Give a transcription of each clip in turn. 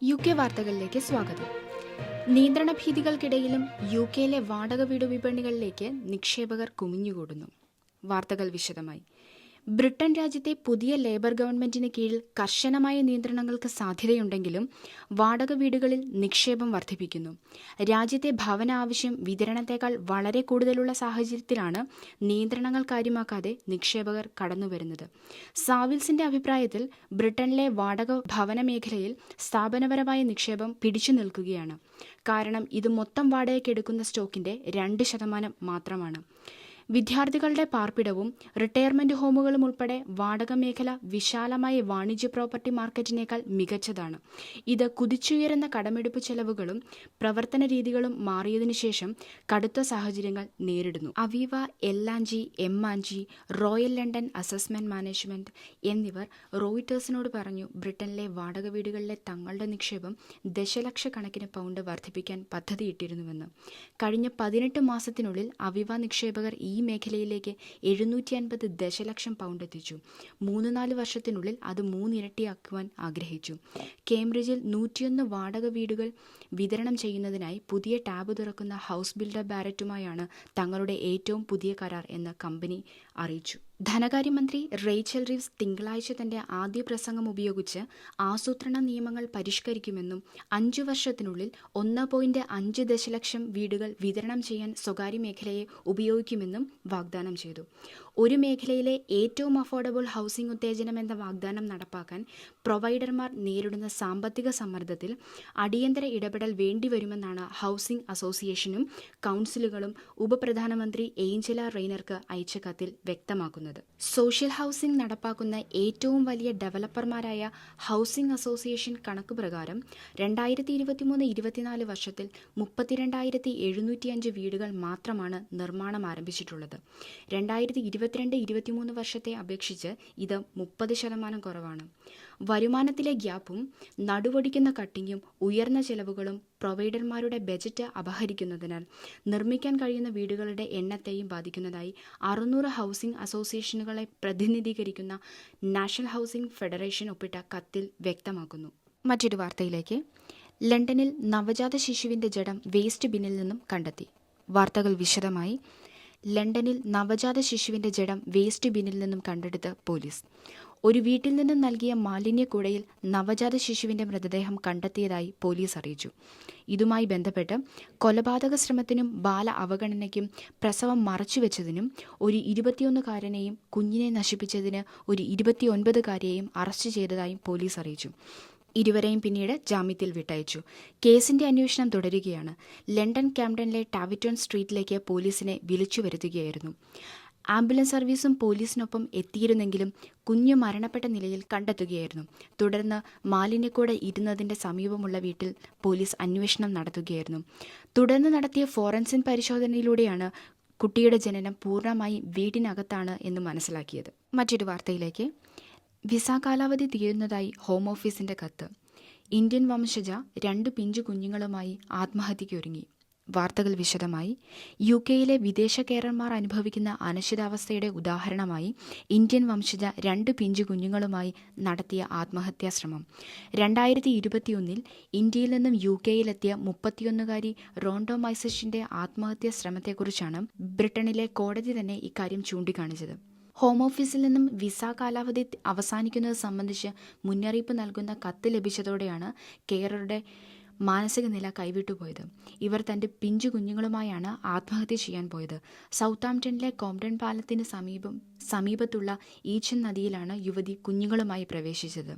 UK വാർത്തകളിലേക്ക് സ്വാഗതം. നിയന്ത്രണ ഭീതികൾക്കിടയിലും UK-യിലെ വാടക വീട് വിപണികളിലേക്ക് നിക്ഷേപകർ കുമിഞ്ഞുകൂടുന്നു. വാർത്തകൾ വിശദമായി. ബ്രിട്ടൻ രാജ്യത്തെ പുതിയ ലേബർ ഗവൺമെന്റിന് കീഴിൽ കർശനമായ നിയന്ത്രണങ്ങൾക്ക് സാധ്യതയുണ്ടെങ്കിലും വാടക വീടുകളിൽ നിക്ഷേപം വർദ്ധിപ്പിക്കുന്നു. രാജ്യത്തെ ഭവന ആവശ്യം വിതരണത്തേക്കാൾ വളരെ കൂടുതലുള്ള സാഹചര്യത്തിലാണ് നിയന്ത്രണങ്ങൾ കാര്യമാക്കാതെ നിക്ഷേപകർ കടന്നുവരുന്നത്. സാവിൽസിന്റെ അഭിപ്രായത്തിൽ ബ്രിട്ടനിലെ വാടക ഭവന മേഖലയിൽ സ്ഥാപനപരമായ നിക്ഷേപം പിടിച്ചു നിൽക്കുകയാണ്. കാരണം ഇത് മൊത്തം വാടകയ്ക്കെടുക്കുന്ന സ്റ്റോക്കിന്റെ 2% മാത്രമാണ്. വിദ്യാർത്ഥികളുടെ പാർപ്പിടവും റിട്ടയർമെന്റ് ഹോമുകളും ഉൾപ്പെടെ വാടക മേഖല വിശാലമായ വാണിജ്യ പ്രോപ്പർട്ടി മാർക്കറ്റിനേക്കാൾ മികച്ചതാണ്. ഇത് കുതിച്ചുയരുന്ന കടമെടുപ്പ് ചെലവുകളും പ്രവർത്തന രീതികളും മാറിയതിനു ശേഷം കടുത്ത സാഹചര്യങ്ങൾ നേരിടുന്നു. അവീവ, L&G, M&G, royal London assessment management എന്നിവർ റോയിട്ടേഴ്സിനോട് പറഞ്ഞു ബ്രിട്ടനിലെ വാടക വീടുകളിലെ തങ്ങളുടെ നിക്ഷേപം ദശലക്ഷക്കണക്കിന് പൗണ്ട് വർദ്ധിപ്പിക്കാൻ പദ്ധതിയിട്ടിരുന്നുവെന്ന്. കഴിഞ്ഞ 18 മാസത്തിനുള്ളിൽ അവീവ നിക്ഷേപകർ ഈ മേഖലയിലേക്ക് 750 ദശലക്ഷം പൗണ്ട് എത്തിച്ചു. 3-4 വർഷത്തിനുള്ളിൽ അത് 3 ഇരട്ടിയാക്കുവാൻ ആഗ്രഹിച്ചു. കേംബ്രിഡ്ജിൽ 101 വാടക വീടുകൾ വിതരണം ചെയ്യുന്നതിനായി പുതിയ ടാബ് തുറക്കുന്ന ഹൗസ് ബിൽഡർ ബാരറ്റുമായാണ് തങ്ങളുടെ ഏറ്റവും പുതിയ കരാർ എന്ന് കമ്പനി അറിയിച്ചു. ധനകാര്യമന്ത്രി റേച്ചൽ റീവ്സ് തിങ്കളാഴ്ച തന്റെ ആദ്യ പ്രസംഗം ഉപയോഗിച്ച് ആസൂത്രണ നിയമങ്ങൾ പരിഷ്കരിക്കുമെന്നും 5 വർഷത്തിനുള്ളിൽ 1.5 ദശലക്ഷം വീടുകൾ വിതരണം ചെയ്യാൻ സ്വകാര്യ മേഖലയെ ഉപയോഗിക്കുമെന്നും വാഗ്ദാനം ചെയ്തു. ഒരു മേഖലയിലെ ഏറ്റവും അഫോർഡബിൾ ഹൗസിംഗ് ഉത്തേജനം എന്ന വാഗ്ദാനം നടപ്പാക്കാൻ പ്രൊവൈഡർമാർ നേരിടുന്ന സാമ്പത്തിക സമ്മർദ്ദത്തിൽ അടിയന്തര ഇടപെടൽ വേണ്ടിവരുമെന്നാണ് ഹൗസിംഗ് അസോസിയേഷനും കൗൺസിലുകളും ഉപപ്രധാനമന്ത്രി ഏഞ്ചല റെയ്നർക്ക് അയച്ച കത്തിൽ വ്യക്തമാക്കുന്നത്. സോഷ്യൽ ഹൗസിംഗ് നടപ്പാക്കുന്ന ഏറ്റവും വലിയ ഡെവലപ്പർമാരായ ഹൗസിംഗ് അസോസിയേഷൻ കണക്കുപ്രകാരം 2023-24 വർഷത്തിൽ 32,705 വീടുകൾ മാത്രമാണ് നിർമ്മാണം ആരംഭിച്ചിട്ടുള്ളത്. 2022-23 വർഷത്തെ അപേക്ഷിച്ച് ഇത് 30% കുറവാണ്. വരുമാനത്തിലെ ഗ്യാപ്പും നടുവൊടിക്കുന്ന കട്ടിങ്ങും ഉയർന്ന ചെലവുകളും പ്രൊവൈഡർമാരുടെ ബജറ്റ് അപഹരിക്കുന്നതിനാൽ നിർമ്മിക്കാൻ കഴിയുന്ന വീടുകളുടെ എണ്ണത്തെയും ബാധിക്കുന്നതായി 600 ഹൗസിംഗ് അസോസിയേഷനുകളെ പ്രതിനിധീകരിക്കുന്ന നാഷണൽ ഹൗസിംഗ് ഫെഡറേഷൻ ഒപ്പിട്ട കത്തിൽ വ്യക്തമാക്കുന്നു. മറ്റൊരു വാർത്തയിലേക്ക്. ലണ്ടനിൽ നവജാത ശിശുവിന്റെ ജഡം വേസ്റ്റ് ബിന്നിൽ നിന്നും കണ്ടെത്തി. വാർത്തകൾ വിശദമായി. ലണ്ടനിൽ നവജാത ശിശുവിന്റെ ജഡം വേസ്റ്റ് ബിന്നിൽ നിന്നും കണ്ടെടുത്ത് പോലീസ്. ഒരു വീട്ടിൽ നിന്നും നൽകിയ മാലിന്യക്കൂടയിൽ നവജാത ശിശുവിന്റെ മൃതദേഹം കണ്ടെത്തിയതായി പോലീസ് അറിയിച്ചു. ഇതുമായി ബന്ധപ്പെട്ട് കൊലപാതക ശ്രമത്തിനും ബാല അവഗണനയ്ക്കും പ്രസവം മറച്ചുവെച്ചതിനും ഒരു 21-കാരനെയും കുഞ്ഞിനെ നശിപ്പിച്ചതിന് ഒരു 29-കാരിയെയും അറസ്റ്റ് ചെയ്തതായും പോലീസ് അറിയിച്ചു. ഇരുവരെയും പിന്നീട് ജാമ്യത്തിൽ വിട്ടയച്ചു. കേസിന്റെ അന്വേഷണം തുടരുകയാണ്. ലണ്ടൻ കാംഡനിലെ ടാവിറ്റോൺ സ്ട്രീറ്റിലേക്ക് പോലീസിനെ വിളിച്ചു വരുത്തുകയായിരുന്നു. ആംബുലൻസ് സർവീസും പോലീസിനൊപ്പം എത്തിയിരുന്നെങ്കിലും കുഞ്ഞ് മരണപ്പെട്ട നിലയിൽ കണ്ടെത്തുകയായിരുന്നു. തുടർന്ന് മാലിന്യക്കൂട ഇരുന്നതിന്റെ സമീപമുള്ള വീട്ടിൽ പോലീസ് അന്വേഷണം നടത്തുകയായിരുന്നു. തുടർന്ന് നടത്തിയ ഫോറൻസിക് പരിശോധനയിലൂടെയാണ് കുട്ടിയുടെ ജനനം പൂർണ്ണമായും വീടിനകത്താണ് എന്ന് മനസ്സിലാക്കിയത്. മറ്റൊരു വാർത്തയിലേക്ക്. വിസ കാലാവധി തീരുന്നതായി ഹോം ഓഫീസിന്റെ കത്ത്. ഇന്ത്യൻ വംശജ 2 പിഞ്ചു കുഞ്ഞുങ്ങളുമായി ആത്മഹത്യയ്ക്കൊരുങ്ങി. വാർത്തകൾ വിശദമായി. UK-യിലെ വിദേശകാരന്മാർ അനുഭവിക്കുന്ന അനിശ്ചിതാവസ്ഥയുടെ ഉദാഹരണമായി ഇന്ത്യൻ വംശജ 2 പിഞ്ചു കുഞ്ഞുങ്ങളുമായി നടത്തിയ ആത്മഹത്യാ ശ്രമം. 2021 ഇന്ത്യയിൽ നിന്നും UK-യിലെത്തിയ 31-കാരി റോണ്ടോ മൈസച്ചിന്റെ ആത്മഹത്യാ ശ്രമത്തെക്കുറിച്ചാണ് ബ്രിട്ടനിലെ കോടതി തന്നെ ഇക്കാര്യം ചൂണ്ടിക്കാണിച്ചത്. ഹോം ഓഫീസിൽ നിന്നും വിസ കാലാവധി അവസാനിക്കുന്നത് സംബന്ധിച്ച് മുന്നറിയിപ്പ് നൽകുന്ന കത്ത് ലഭിച്ചതോടെയാണ് കെയറുടെ മാനസിക നില കൈവിട്ടുപോയത്. ഇവർ തന്റെ പിഞ്ചു കുഞ്ഞുങ്ങളുമായാണ് ആത്മഹത്യ ചെയ്യാൻ പോയത്. സൗത്താംപ്ടണിലെ കോംപ്ടൺ പാലത്തിന് സമീപത്തുള്ള ഈച്ചൻ നദിയിലാണ് യുവതി കുഞ്ഞുങ്ങളുമായി പ്രവേശിച്ചത്.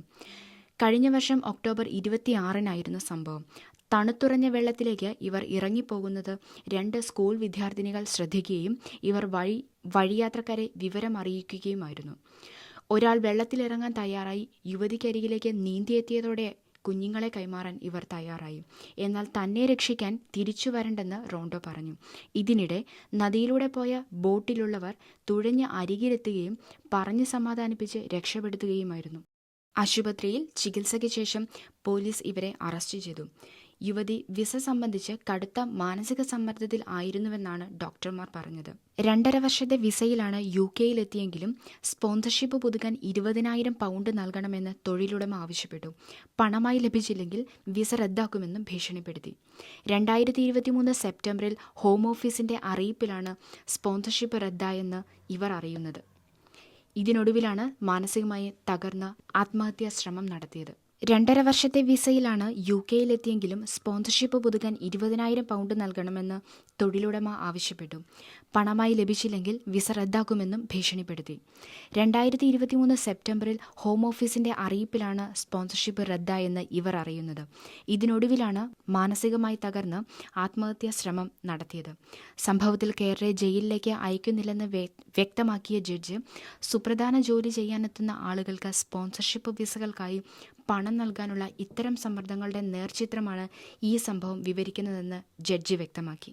കഴിഞ്ഞ വർഷം ഒക്ടോബർ 26-നായിരുന്നു സംഭവം. തണുത്തുറഞ്ഞ വെള്ളത്തിലേക്ക് ഇവർ ഇറങ്ങിപ്പോകുന്നത് 2 സ്കൂൾ വിദ്യാർത്ഥിനികൾ ശ്രദ്ധിക്കുകയും ഇവർ വഴിയാത്രക്കാരെ വിവരം അറിയിക്കുകയുമായിരുന്നു. ഒരാൾ വെള്ളത്തിലിറങ്ങാൻ തയ്യാറായി യുവതിക്കരികിലേക്ക് നീന്തിയെത്തിയതോടെ കുഞ്ഞുങ്ങളെ കൈമാറാൻ ഇവർ തയ്യാറായി. എന്നാൽ തന്നെ രക്ഷിക്കാൻ തിരിച്ചു വരണ്ടെന്ന് റോണ്ടോ പറഞ്ഞു. ഇതിനിടെ നദിയിലൂടെ പോയ ബോട്ടിലുള്ളവർ തുഴഞ്ഞ് അരികിലെത്തുകയും പറഞ്ഞ് സമാധാനിപ്പിച്ച് രക്ഷപ്പെടുത്തുകയുമായിരുന്നു. ആശുപത്രിയിൽ ചികിത്സയ്ക്ക് ശേഷം പോലീസ് ഇവരെ അറസ്റ്റ് ചെയ്തു. യുവതി വിസ സംബന്ധിച്ച് കടുത്ത മാനസിക സമ്മർദ്ദത്തിൽ ആയിരുന്നുവെന്നാണ് ഡോക്ടർമാർ പറഞ്ഞത്. 2.5 വർഷത്തെ വിസയിലാണ് UK-യിലെത്തിയെങ്കിലും സ്പോൺസർഷിപ്പ് പുതുക്കാൻ 20,000 പൗണ്ട് നൽകണമെന്ന് തൊഴിലുടമ ആവശ്യപ്പെട്ടു. പണമായി ലഭിച്ചില്ലെങ്കിൽ വിസ റദ്ദാക്കുമെന്നും ഭീഷണിപ്പെടുത്തി. 2023 സെപ്റ്റംബറിൽ ഹോം ഓഫീസിന്റെ അറിയിപ്പിലാണ് സ്പോൺസർഷിപ്പ് റദ്ദായെന്ന് ഇവർ അറിയുന്നത്. ഇതിനൊടുവിലാണ് മാനസികമായി തകർന്ന് ആത്മഹത്യാ ശ്രമം നടത്തിയത്. 2.5 വർഷത്തെ വിസയിലാണ് UK-യിലെത്തിയെങ്കിലും സ്പോൺസർഷിപ്പ് പുതുക്കാൻ 20,000 പൗണ്ട് നൽകണമെന്ന് തൊഴിലുടമ ആവശ്യപ്പെട്ടു. പണമായി ലഭിച്ചില്ലെങ്കിൽ വിസ റദ്ദാക്കുമെന്നും ഭീഷണിപ്പെടുത്തി. 2023 സെപ്റ്റംബറിൽ ഹോം ഓഫീസിന്റെ അറിയിപ്പിലാണ് സ്പോൺസർഷിപ്പ് റദ്ദായെന്ന് ഇവർ അറിയുന്നത്. ഇതിനൊടുവിലാണ് മാനസികമായി തകർന്ന് ആത്മഹത്യാ ശ്രമം നടത്തിയത്. സംഭവത്തിൽ കെയറെ ജയിലിലേക്ക് അയക്കുന്നില്ലെന്ന് വ്യക്തമാക്കിയ ജഡ്ജ്, സുപ്രധാന ജോലി ചെയ്യാനെത്തുന്ന ആളുകൾക്ക് സ്പോൺസർഷിപ്പ് വിസകൾക്കായി പണം നൽകാനുള്ള ഇത്തരം സമ്മർദ്ദങ്ങളുടെ നേർചിത്രമാണ് ഈ സംഭവം വിവരിക്കുന്നതെന്ന് ജഡ്ജി വ്യക്തമാക്കി.